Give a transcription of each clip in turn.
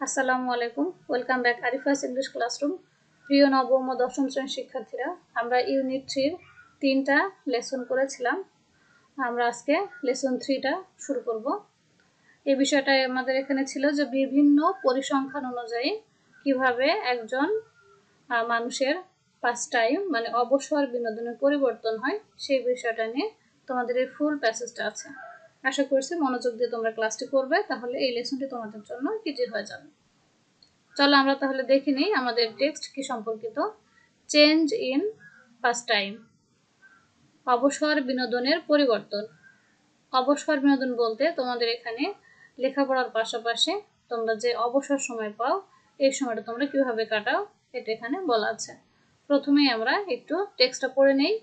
আসসালামু আলাইকুম। Welcome back Arifa's English classroom. প্রিয় নবম ও দশম শ্রেণীর শিক্ষার্থীরা, আমরা ইউনিট 3 তিনটা লেসন করেছিলাম। আমরা আজকে লেসন 3টা শুরু করব। এই বিষয়টা আমাদের এখানে ছিল যে বিভিন্ন পরিসংখ্যান অনুযায়ী কিভাবে একজন মানুষের পাস টাইম মানে অবসর বিনোদনের পরিবর্তন হয় সেই বিষয়টা নিয়ে তোমাদের এই ফুল প্যাসেজটা আছে। আশা করছি মনোযোগ দিয়ে তোমরা ক্লাসটি করবে, তাহলে এই লেসনটি তোমাদের জন্য ইজি হয়ে যাবে। চলো আমরা তাহলে দেখে নিই আমাদের টেক্সট কি সম্পর্কিত। চেঞ্জ ইন পাস টাইম, অবসর বিনোদনের পরিবর্তন। অবসর বিনোদন বলতে তোমাদের এখানে লেখাপড়ার পাশাপাশি তোমরা যে অবসর সময় পাও এই সময়টা তোমরা কিভাবে কাটাও এটা এখানে বলা আছে। প্রথমেই আমরা একটু টেক্সটটা পড়ে নেই,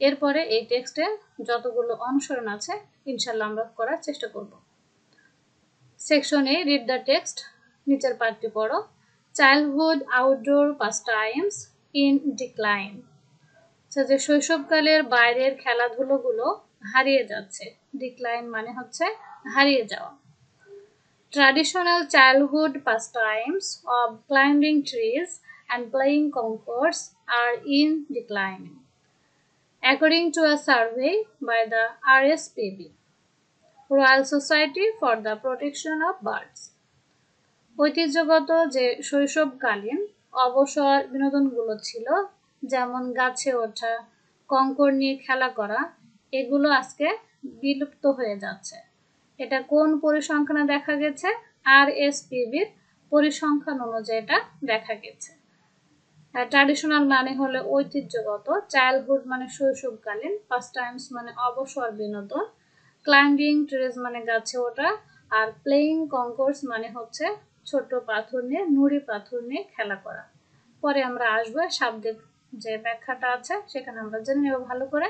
এরপরে এই টেক্সটে যতগুলো অনুসরণ আছে ইনশাল্লাহ আমরা করার চেষ্টা করব। Section A read the text, নিচের পাঠটি পড়ো। Childhood outdoor pastimes in decline. যে শৈশবকালের বাইরের খেলাধুলোগুলো হারিয়ে যাচ্ছে। ডিক্লাইন মানে হচ্ছে হারিয়ে যাওয়া। Traditional childhood pastimes of climbing trees and playing concourse are in decline, according to a survey by the RSPB, Royal Society for the Protection of Birds. ঐতিহ্যগত যে শৈশবকালীন অবসর বিনোদনগুলো ছিল, যেমন গাছে ওঠা, কঙ্কর নিয়ে খেলা করা, এগুলো আজকে বিলুপ্ত হয়ে যাচ্ছে। এটা কোন পরিসংখ্যানে দেখা গেছে? RSPBর পরিসংখ্যান অনুযায়ী এটা দেখা গেছে। ট্র্যাডিশনাল মানে হলো ঐতিহ্যগত, চাইল্ডহুড মানে শৈশবকালীন, পাস টাইমস মানে অবসর বিনোদন, ক্লাইম্বিং ট্রিজ মানে গাছে ওঠা, আর প্লেইং কঙ্কোর্স মানে হচ্ছে ছোট পাথর নিয়ে, নুড়ি পাথর নিয়ে খেলা করা। পরে আমরা আসবো শাব্দিক যে ব্যাখ্যাটা আছে সেখানে আমরা জেনে নেব ভালো করে।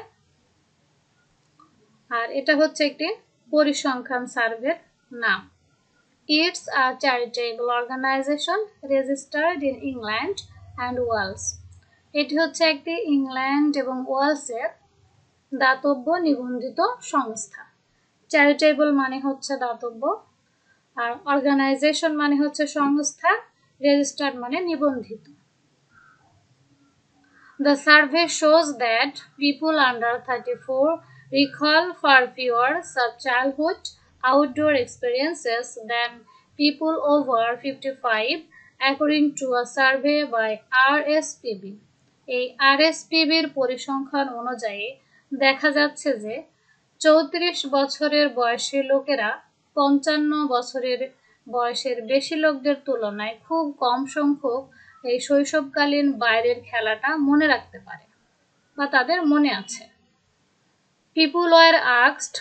আর এটা হচ্ছে একটি পরিসংখ্যান সার্ভের নাম। It's a charitable organization registered in England and Wales. এটি হচ্ছে একটি ইংল্যান্ড এবং ওয়েলসের দাতব্য নিবন্ধিত সংস্থা। চ্যারিটেবল মানে হচ্ছে দাতব্য, আর অর্গানাইজেশন মানে হচ্ছে সংস্থা, রেজিস্টার্ড মানে নিবন্ধিত। The survey shows that people under 34 recall far fewer such childhood outdoor experiences than people over 55, according to a survey by RSPB. এই RSPBর পরিসংখ্যান অনুযায়ী দেখা যাচ্ছে যে 34 বছরের বয়সী লোকেরা 55 বছরের বয়সের বেশি লোকদের তুলনায় খুব কম সংখ্যক এই শৈশবকালীন বাইরের খেলাটা মনে রাখতে পারে বা তাদের মনে আছে। পিপুল ওয়ার আস্কড,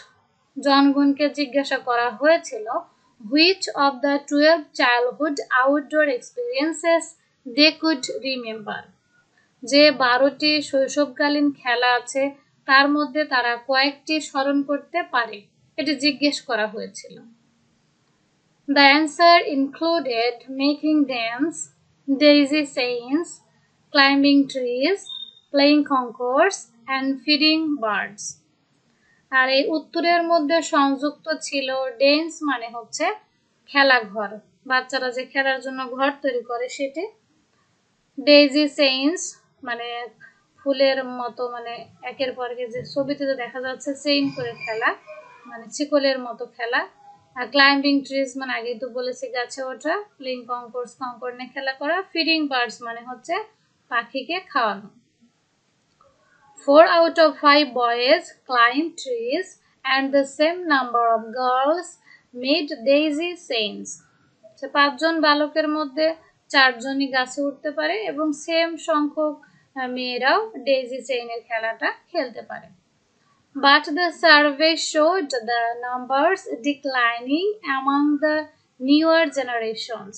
জনগণকে জিজ্ঞাসা করা হয়েছিল, which of the 12 childhood outdoor experiences they could remember. যে 12টি শৈশবকালীন খেলা আছে তার মধ্যে তারা কয়েকটি স্মরণ করতে পারে, এটি জিজ্ঞেস করা হয়েছিল। The answer included making dance, daisy chains, climbing trees, playing concourse and feeding birds. আর এই উত্তরের মধ্যে সংযুক্ত ছিল ডেন্স মানে হচ্ছে খেলাঘর, বাচ্চারা যে খেলার জন্য ঘর তৈরি করে সেটি। ডেইজি চেইনস মানে ফুলের মতো, মানে একের পর এক যে ছবিতে যে দেখা যাচ্ছে চেইন করে খেলা, মানে শিকলের মতো খেলা। আর ক্লাইম্বিং ট্রিজ মানে আগেই তো বলেছি গাছে ওঠা, প্লেইং কঙ্কোর্স কঙ্কর নিয়ে খেলা করা, ফিডিং বার্ডস মানে হচ্ছে পাখিকে খাওয়ানো। 4 out of 5 boys climbed trees and the same number of girls made daisy chains. 5 জন বালকের মধ্যে 4 জনই গাছে উঠতে পারে এবং সেম সংখ্যক মেয়েরাও ডেইজি চেইনের খেলাটা খেলতে পারে। But the survey showed the numbers declining among the newer generations.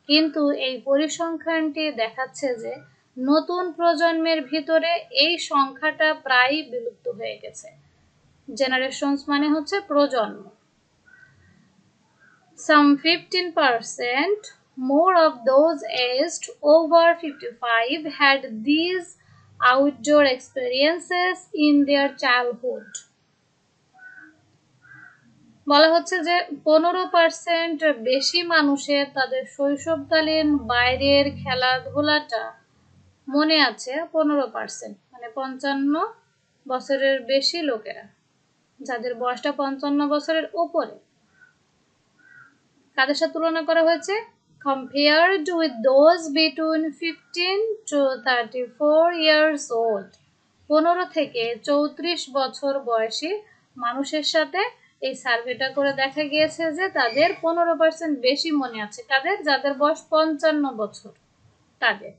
কিন্তু এই পরিসংখ্যানটি দেখাচ্ছে যে নতুন প্রজন্মের ভিতরে এই সংখ্যাটা প্রায় বিলুপ্ত হয়ে গেছে। জেনারেশনস মানে হচ্ছে প্রজন্ম। Some 15% more of those aged over 55 had these outdoor experiences in their childhood. বলা হচ্ছে যে 15% বেশি মানুষের তাদের শৈশবকালীন বাইরের খেলাধুলাটা মনে আছে। 15%, মানে 55 বছরের বেশি লোকেরা, যাদের বয়সটা 55 বছরের উপরে, কাদের সাথে তুলনা করা হয়েছে? Compared with those between 15 to 34 years old, 15 থেকে 34 বছর বয়সী মানুষের সাথে এই সার্ভেটা করে দেখা গিয়েছে যে তাদের 15% বেশি মনে আছে। কাদের? যাদের বয়স 55 বছর তাদের।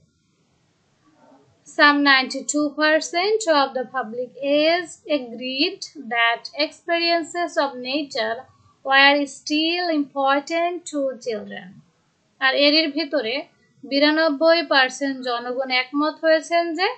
Some 92% of the public is agreed that experiences of nature were still important to children. আর এর ভিতরে 92% জনগণ একমত হয়েছেন যে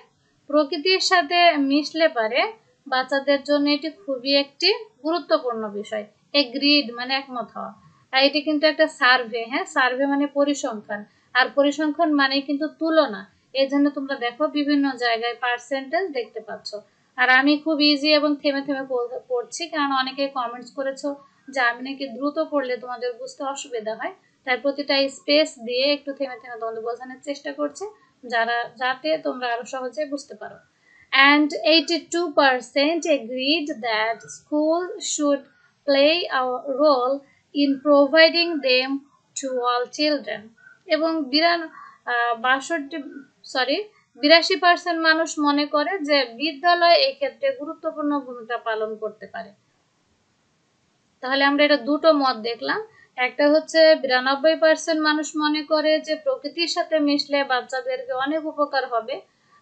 প্রকৃতির সাথে মিশলে পারে বাচ্চাদের জন্য এটি খুবই একটি গুরুত্বপূর্ণ বিষয়। এগ্রিড মানে একমত হওয়া। আর এটি কিন্তু একটা সার্ভে, হ্যাঁ, সার্ভে মানে পরিসংখ্যান, আর পরিসংখ্যান মানে কিন্তু তুলনা। এই জন্য তোমরা দেখো বিভিন্ন জায়গায় পার্সেন্টেজ দেখতে পাচ্ছ। আর আমি খুব ইজি এবং থেমে থেমে পড়ছি, কারণ অনেকে কমেন্টস করেছো যে আমি নাকি দ্রুত পড়লে তোমাদের বুঝতে অসুবিধা হয়, তাই প্রতিটা স্পেস দিয়ে একটু থেমে থেমে তোমাদের বোঝানোর চেষ্টা করছি, যাতে তোমরা আরো সহজে বুঝতে পারো। And 82% agreed that school should play a role in providing them to all children. এবং 82% মানুষ মনে করে যে বিদ্যালয় এই ক্ষেত্রে গুরুত্বপূর্ণ ভূমিকা পালন করতে পারে। তাহলে আমরা এটা দুটো মত দেখলাম। একটা হচ্ছে 92% মানুষ মনে করে যে প্রকৃতির সাথে মিশলে বাচ্চাদেরকে অনেক উপকার হবে,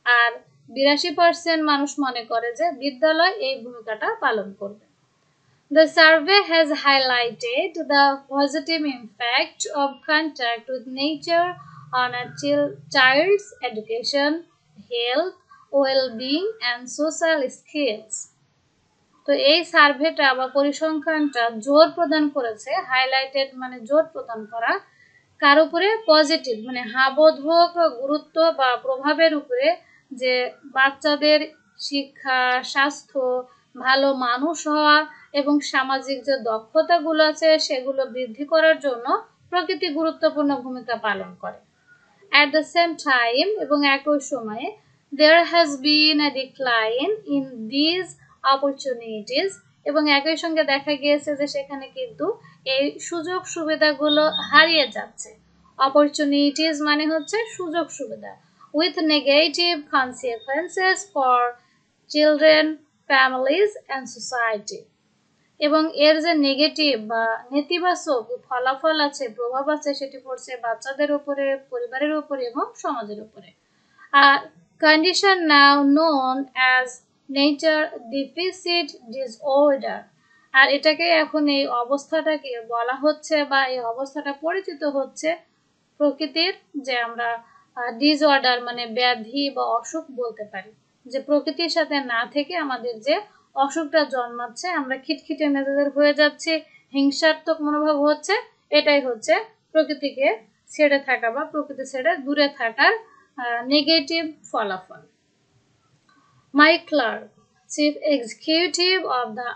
আর 82% মানুষ মনে করে যে বিদ্যালয় এই ভূমিকাটা পালন করবে। The survey has highlighted the positive impact of contact with nature on a child's education, health, well-being, and social skills. তো এই সার্ভেটা বা পরিসংখ্যানটা জোর প্রদান করেছে, হাইলাইটেড মানে জোর প্রদান করা, কার উপরে? পজিটিভ মানে হাবোধক গুরুত্ব বা প্রভাবের উপরে, যে বাচ্চাদের শিক্ষা, স্বাস্থ্য, ভালো মানুষ হওয়া এবং সামাজিক যে দক্ষতাগুলো আছে সেগুলো বৃদ্ধি করার জন্য প্রকৃতি গুরুত্বপূর্ণ ভূমিকা পালন করে। At the same time, এবং একই সময়ে, there has been a decline in these opportunities, এবং একই সঙ্গে দেখা গিয়েছে যে সেখানে কিন্তু এই সুযোগ সুবিধাগুলো হারিয়ে যাচ্ছে। অপরচুনিটিস মানে হচ্ছে সুযোগ সুবিধা, with negative consequences for children, families and society. এবং এর যে নেগেটিভ বা নেতিবাচক ফলাফল আছে, প্রভাব আছে, সেটি পড়ছে বাচ্চাদের উপরে, পরিবারের উপরে এবং সমাজের উপরে। আর condition now known as nature deficit disorder, আর এটাকে এখন এই অবস্থাটাকে বলা হচ্ছে বা এই অবস্থাটা পরিচিত হচ্ছে প্রকৃতির, যে আমরা ডিসঅর্ডার মানে ব্যাধি বা অসুখ বলতে পারি। যে প্রকৃতির সাথে না থেকে আমাদের যে অসুখটা জন্মাচ্ছে, আমরা খিটখিটে মেজাজের হয়ে যাচ্ছে, হিংসাত্মক মনোভাব হচ্ছে, এটাই হচ্ছে প্রকৃতিকে ছেড়ে থাকা বা প্রকৃতি ছেড়ে দূরে থাকার নেগেটিভ ফলাফল। Mike Clark, chief executive of the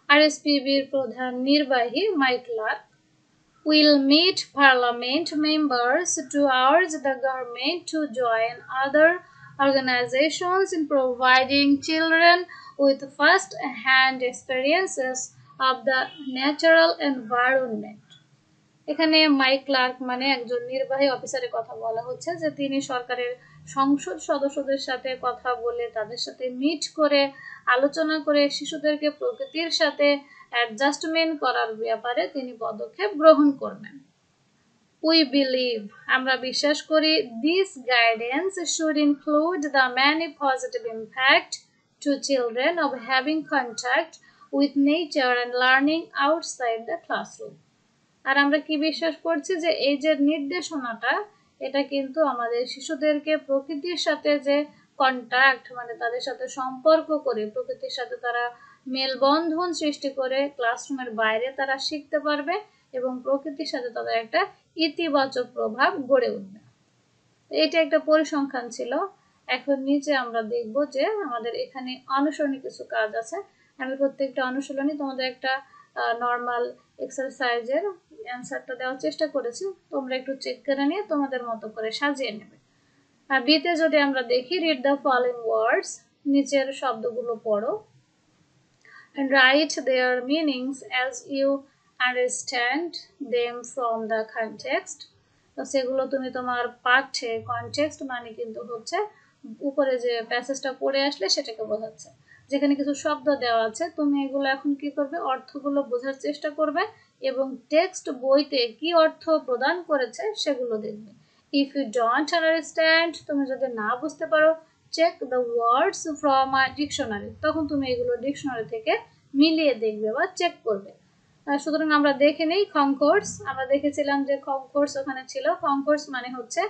আরএসপিবির প্রধান নির্বাহী Mike Clark will meet parliament members to urge the government to join other organizations in providing children with first-hand experiences of the natural environment. এখানে mic clerk মানে একজন নির্বাহী অফিসারের কথা বলা হচ্ছে, যে তিনি সরকারের সংসদ সদস্যদের সাথে কথা বলে, তাদের সাথে মিট করে, আলোচনা করে শিশুদেরকে প্রকৃতির সাথে অ্যাডজাস্টমেন্ট করার ব্যাপারে তিনি পদক্ষেপ গ্রহণ করবেন। We believe, আমরা বিশ্বাস করি, this guidance should include the many positive impact to children of having contact with nature and learning outside the classroom. আর আমরা কি বিশ্বাস করছি, যে এই যে নির্দেশনাটা, এটা কিন্তু আমাদের শিশুদেরকে প্রকৃতির সাথে যে কন্টাক্ট মানে তাদের সাথে সম্পর্ক করে, প্রকৃতির সাথে তারা মেলবন্ধন সৃষ্টি করে ক্লাসরুমের বাইরে তারা শিখতে পারবে এবং প্রকৃতির সাথে তাদের একটা ইতিবাচক প্রভাব গড়ে উঠবে। এটা একটা পরিসংখ্যান ছিল। এখন নিচে আমরা দেখব যে আমাদের এখানে অনুসরণী কিছু কাজ আছে। আমি প্রত্যেকটা অনুশীলনী তোমাদের একটা নর্মাল এক্সারসাইজের অ্যান্সারটা দেওয়ার চেষ্টা করেছি, তোমরা একটু চেক করে নিয়ে তোমাদের মতো করে সাজিয়ে নেবে। আর বিতে যদি আমরা দেখি, রিড দ্য ফলোইং ওয়ার্ডস, নিচের শব্দগুলো পড়ো and write their meanings as you understand them from the context. তো সেগুলো তুমি তোমার পাঠ্যে, কনটেক্সট মানে কিন্তু হচ্ছে উপরে যে প্যাসেজটা পড়ে আসলে সেটাকে বোঝাচ্ছে। যেখানে কিছু শব্দ দেওয়া আছে তুমি এগুলো এখন কি করবে, অর্থগুলো বোঝার চেষ্টা করবে এবং টেক্সট বইতে কি অর্থ প্রদান করেছে সেগুলো দেখবে। ইফ ইউ ডোন্ট আন্ডারস্ট্যান্ড, তুমি যদি না বুঝতে পারো, check the words from a dictionary, তখন তুমি এগুলো ডিকশনারি থেকে মিলিয়ে দেখবে বা চেক করবে। সুতরাং আমরা দেখে নেই কনকোর্স। আমরা দেখেছিলাম যে কনকোর্স ওখানে ছিল। কনকোর্স মানে হচ্ছে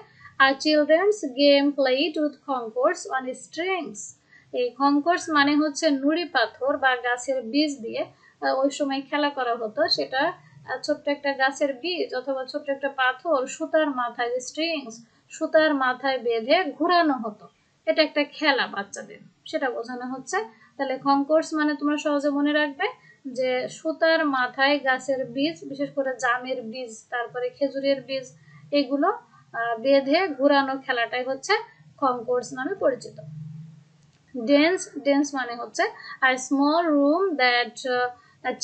a children's game played with concourse on strings. এই কনকোর্স মানে হচ্ছে নুড়ি পাথর বা গাছের বীজ দিয়ে ওই সময় খেলা করা হতো। সেটা ছোট্ট একটা গাছের বীজ অথবা ছোট্ট একটা পাথর সুতার মাথায়, স্ট্রিংস সুতার মাথায় বেঁধে ঘোরানো হতো। এটা একটা খেলা বাচ্চাদের, সেটা বোঝানো হচ্ছে। তাহলে কনকোর্স মানে তোমরা সহজে মনে রাখবে যে সুতার মাথায় গাছের বীজ, বিশেষ করে জামের বীজ, তারপরে খেজুরের বীজ, এগুলো বেঁধে ঘোরানো খেলাটাই হচ্ছে কনকোর্স নামে পরিচিত। ডেন্স, ডেন্স মানে হচ্ছে a small room that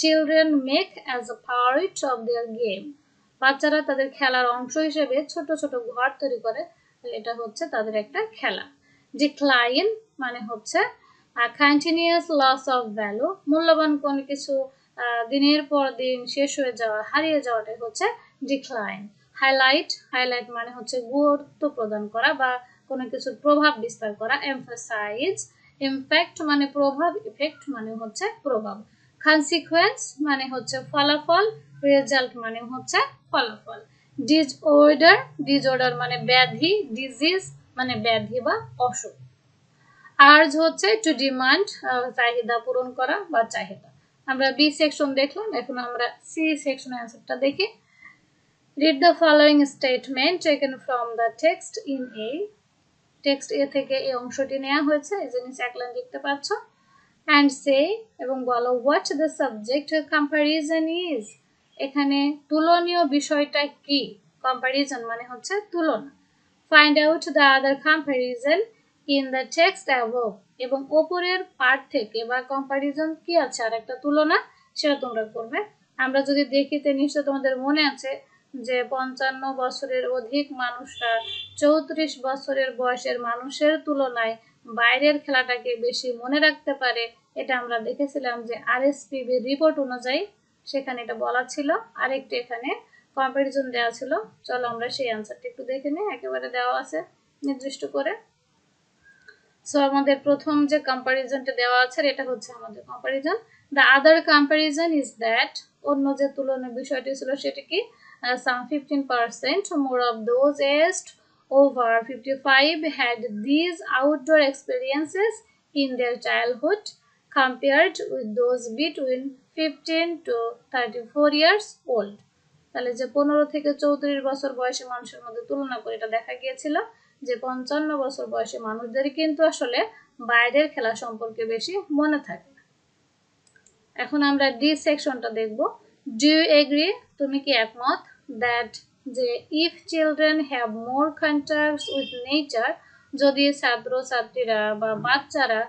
children make as a part of their game. বাচ্চারা তাদের খেলার অংশ হিসেবে ছোট ছোট ঘর তৈরি করে, এটা হচ্ছে তাদের একটা খেলা। ডিক্লাইন মানে হচ্ছে কন্টিনিউয়াস লস অফ ভ্যালু, মূল্যবান কোনো কিছু দিনের পর দিন শেষ হয়ে যাওয়া, হারিয়ে যাওয়াটাই হচ্ছে ডিক্লাইন। হাইলাইট, হাইলাইট মানে হচ্ছে গুরুত্ব প্রদান করা বা কোনো কিছুর প্রভাব বিস্তার করা। এমফাসাইজ, ইমপ্যাক্ট মানে প্রভাব, ইফেক্ট মানে হচ্ছে প্রভাব। কনসিকুয়েন্স মানে হচ্ছে ফলাফল, রেজাল্ট মানে হচ্ছে ফলাফল। ডিসঅর্ডার, ডিসঅর্ডার মানে ব্যাধি, ডিজিজ মানে ব্যাধি বা অসুখ। আর্জ হচ্ছে টু ডিমান্ড, চাহিদা পূরণ করা বা চাহিদা। আমরা বি সেকশন দেখলাম, এখন আমরা সি সেকশনের অ্যান্সারটা দেখি। Read the following statement taken from the text in A. Text A থেকে এই অংশটি নেওয়া হয়েছে, এই জিনিস এক লাইন দেখতে পাচ্ছ। অ্যান্ড সে, এবং বলো what the subject comparison is. এখানে তুলনীয় বিষয়টা কি? কম্প্যারিজন মানে হচ্ছে তুলনা। Find out the other comparison in the text above, এবং ওপরের পার্ট থেকে বা কম্প্যারিজন কি আছে আর একটা তুলনা, সেটা তোমরা করবে। আমরা যদি দেখিতে নিশ্চয় তোমাদের মনে আছে যে 55 বছরের অধিক মানুষরা 34 বছরের বয়সের মানুষের তুলনায় বাইরের খেলাটাকে বেশি মনে রাখতে পারে। এটা আমরা দেখেছিলাম যে RSPB রিপোর্ট অনুযায়ী সেখানে এটা বলা ছিল। আরেকটি এখানে কম্পারিজন দেওয়া ছিল, চলো আমরা সেই অ্যান্সারটা একটু দেখে নিই। একেবারে দেওয়া আছে নির্দিষ্ট করে। সো আমাদের প্রথম যে কম্পারিজনটা দেওয়া আছে এটা হচ্ছে আমাদের comparison. The other comparison is that, অন্য যে তুলনার বিষয়টি ছিল সেটা কি, some 15% more of those aged over 55 had these outdoor experiences in their childhood compared with those between 15 to 34 years old. তাহলে যে 15 থেকে 34 বছর বয়সী মানুষের মধ্যে তুলনা করে এটা দেখা গিয়েছিল যে 55 বছর বয়সী মানুষদের কিন্তু আসলে বাইরের খেলা সম্পর্কে বেশি মনে থাকে। এখন আমরা ডি সেকশনটা দেখব। ডু ইউ এগ্রি, তুমি কি একমত, দ্যাট যে if children have more contacts with nature, যদি ছাত্রছাত্রীরা বা বাচ্চারা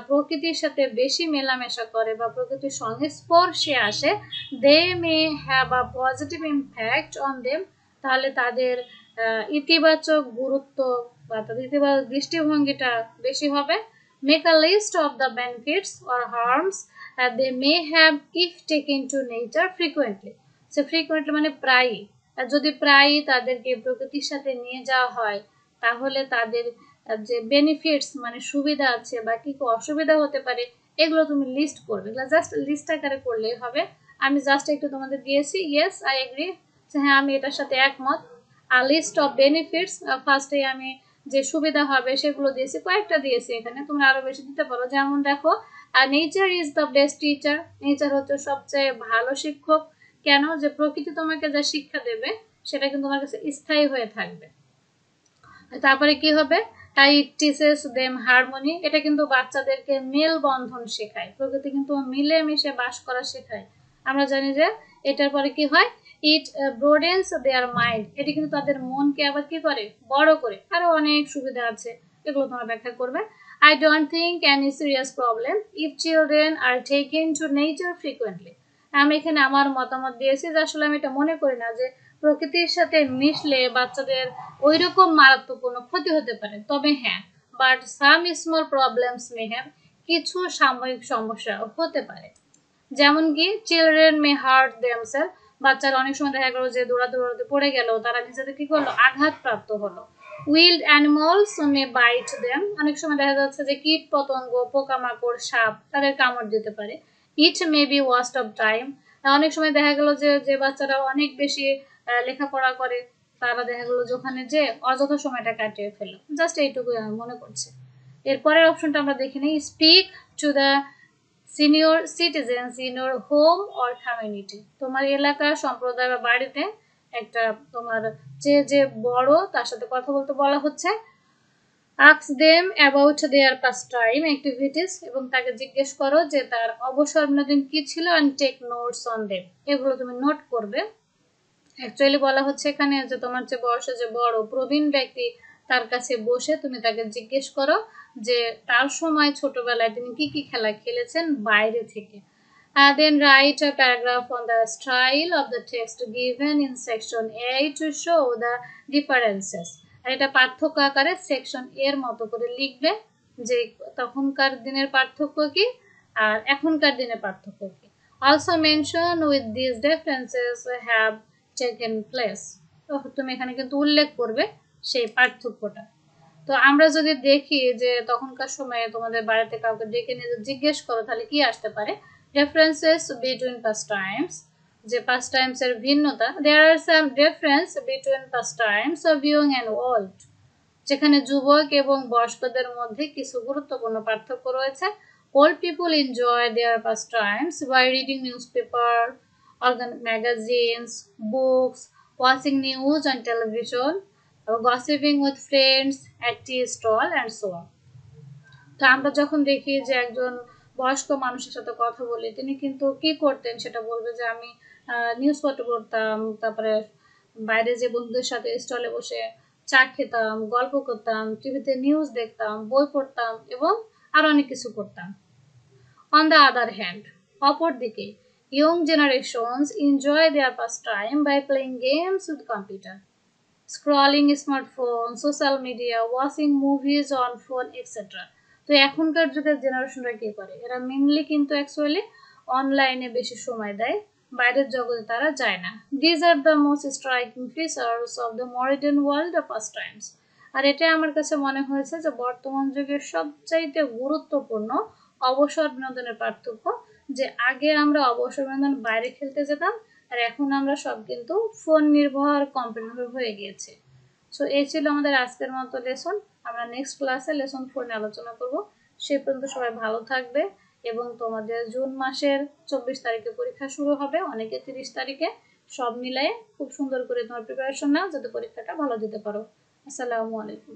প্রকৃতির সাথে বেশি মেলামেশা করে বা প্রকৃতির সংস্পর্শে আসে, they may have a positive impact on them, তাহলে তাদের ইতিবাচক গুরুত্ব বা তাদের ইতিবাচক দৃষ্টিভঙ্গিটা বেশি হবে। Make a list of the benefits or harms they may have if taken to nature frequently. So frequently মানে প্রায়ই, যদি প্রায়ই তাদেরকে প্রকৃতির সাথে নিয়ে যাওয়া হয় তাহলে তাদের যে বেনিফিটস মানে সুবিধা আছে বা কি কি অসুবিধা হতে পারে এগুলো তুমি লিস্ট করবে। এগুলো জাস্ট লিস্ট আকারে করলেই হবে। আমি জাস্ট একটু তোমাদের দিয়েছি ইয়েস আই এগ্রি, হ্যাঁ আমি এটার সাথে একমত। আ লিস্ট অফ বেনিফিটস, ফার্স্টে আমি যে সুবিধা হবে সেগুলো দিয়েছি, কয়েকটা দিয়েছি, এখানে তোমরা আরো বেশি দিতে পারো। যেমন দেখো, আর nature is the best teacher, nature হচ্ছে সবচেয়ে ভালো শিক্ষক। কেন? যে প্রকৃতি তোমাকে যা শিক্ষা দেবে সেটা কিন্তু তোমার কাছে স্থায়ী হয়ে থাকবে। তারপরে কি হবে, ইট টিচেস দেম হারমোনি, এটা কিন্তু বাচ্চাদেরকে মেল বন্ধন শেখায়। প্রকৃতি কিন্তু মিলেমিশে বাস করা শেখায়। আমরা জানি যে এটার পরে কি হয়, ইট ব্রোডেন্স দেয়ার মাইন্ড, এটি কিন্তু তাদের মনকে আবার কি করে, বড় করে। আরো অনেক সুবিধা আছে, এগুলো তোমরা ব্যাখ্যা করবে। I don't think any serious problem if children are taken to nature frequently. আমি এখানে আমার মতামত দিয়েছি যে আসলে আমি এটা মনে করি না যে প্রকৃতির সাথে মিশলে বাচ্চাদের ওইরকম মারাত্মক কোনো ক্ষতি হতে পারে। তবে হ্যাঁ, but some small problems may have, কিছু সাময়িক সমস্যা হতে পারে। যেমন কি চিলড্রেন মে হার্ট দেমসেলফ, বাচ্চারা অনেক সময় দেখা গেল যে দৌড়াতে পড়ে গেল, তারা নিজেদের কি করলো, আঘাতপ্রাপ্ত হলো। উইল্ড অ্যানিমালস মে বাইট দেম, অনেক সময় দেখা যাচ্ছে যে কীট পতঙ্গ, পোকামাকড়, সাপ তাদের কামড় দিতে পারে। It may be waste of time, অনেক সময় দেখা গেল যে যে বাচ্চারা অনেক বেশি লেখাপড়া করে, তারা দেখা গেল যে ওখানে যে অযথা সময়টা কাটিয়ে ফেললো। জাস্ট এইটুকুই আমি মনে করছি। এরপরের অপশনটা আমরা দেখে নিই, speak to the senior citizens in your home or community, তোমার এলাকা, সম্প্রদায় বা বাড়িতে একটা তোমার যে যে বড় তার সাথে কথা বলতে বলা হচ্ছে। Ask them about their past time activities, এবং তাকে জিজ্ঞেস করো যে তার অবসর বিনোদন কি ছিল, and take notes on them, এগুলো তুমি নোট করবে। অ্যাকচুয়ালি বলা হচ্ছে এখানে যে তোমার যে বয়সে যে বড় প্রবীণ ব্যক্তি, তার কাছে বসে তুমি তাকে জিজ্ঞেস করো যে তার সময় ছোটবেলায় তিনি কি কি খেলা খেলেছেন বাইরে থেকে। Then write a paragraph on the style of the text given in section A to show the differences. আর এটা পার্থক্য আকারে সেকশন এর মতো করে লিখবে যে তখনকার দিনের পার্থক্য কি আর এখনকার দিনের পার্থক্য কি। Also mention with these differences have taken place. তো তুমি এখানে কিন্তু উল্লেখ করবে সেই পার্থক্যটা। তো আমরা যদি দেখি যে তখনকার সময়ে তোমাদের বাড়িতে কাউকে ডেকে নিয়ে জিজ্ঞেস করো, তাহলে কি আসতে পারে, differences between past times, যে past times এর ভিন্নতা, there are some difference between past times of young and old, যেখানে যুবক এবং বয়স্কদের মধ্যে কিছু গুরুত্বপূর্ণ পার্থক্য রয়েছে। old people enjoy their past times by reading newspaper, magazines, books, watching news on television, gossiping with friends at tea stall and so on. তো আমরা যখন দেখি যে একজন বয়স্ক মানুষের সাথে কথা বলি, তিনি কিন্তু কি করতেন সেটা বলবে যে আমি নিউজপত্র পড়তাম, তারপরে বাইরে যে বন্ধুদের সাথে স্টলে বসে চা খেতাম, গল্প করতাম, টিভিতে নিউজ দেখতাম, বই পড়তাম এবং আর অনেক কিছু করতাম। অন দ্য আদার হ্যান্ড, অপরদিকে young generations enjoy their pastime by playing games with computer, scrolling smartphone, social media, watching movies on phone etcetera. তো এখনকার যুগের জেনারেশনরা কি করে, এরা মেনলি কিন্তু অ্যাকচুয়ালি অনলাইনে বেশি সময় দেয়, বাইরের জগতে তারা যায় না। These are the most striking features of the modern world of pastimes. আর এটা আমার কাছে মনে হয়েছে যে বর্তমান যুগের সবচাইতে গুরুত্বপূর্ণ অবসর বিনোদনের পার্থক্য, যে আগে আমরা অবসর বিনোদন বাইরে খেলতে যেতাম, আর এখন আমরা সব কিন্তু ফোন নির্ভর, কম্পিউটার হয়ে গিয়েছে। সো এই ছিল আমাদের আজকের মতো লেসন। আমরা নেক্সট ক্লাসে লেসন 4 নিয়ে আলোচনা করব। সেই পর্যন্ত সবাই ভালো থাকবে, এবং তোমাদের জুন মাসের 24 তারিখে পরীক্ষা শুরু হবে, অনেকে 30 তারিখে। সব মিলায়ে খুব সুন্দর করে তোমার প্রিপারেশন নাও যাতে পরীক্ষাটা ভালো দিতে পারো। আসসালামু আলাইকুম।